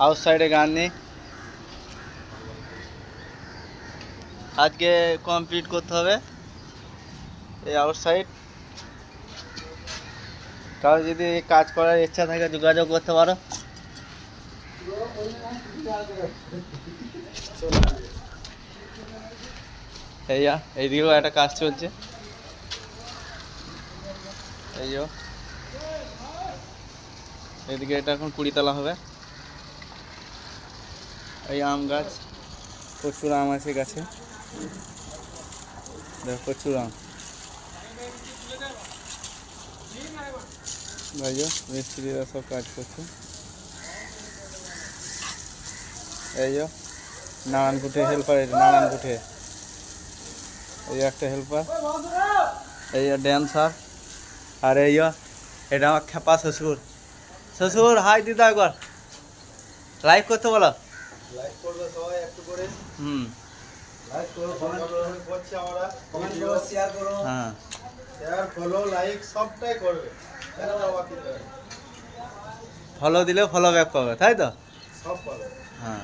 আউটসাইডে গান নেই, আজকে কমপ্লিট করতে হবে এই আউটসাইড। কারো যদি কাজ করার ইচ্ছা থাকে যোগাযোগ করতে পারো। এইদিকেও একটা কাজ চলছে, এইদিকে এটা এখন 20 তলা হবে। এই আম গাছ, প্রচুর আম আছে গাছে, দেখো প্রচুর আম। ভাইও মিস্ত্রিরা সব কাজ করছে। এই নারায়ণপুটে হেল্পার, এটা নারায়ণপুটে এই একটা হেল্পার, এই ড্যান্সার। আর এটা আমার খেপা শ্বশুর। শ্বশুর হাই দিদা, একবার লাইক করতে বলো। লাইক করবে সবাই একটু করে। লাইক করো, কমেন্ট করছি আমরা, কমেন্ট করো, শেয়ার করো। হ্যাঁ, শেয়ার ফলো লাইক সবটাই করবে। ফলো দিলেও ফলো ব্যাক পাবে, তাই তো? সব পাবে। হ্যাঁ।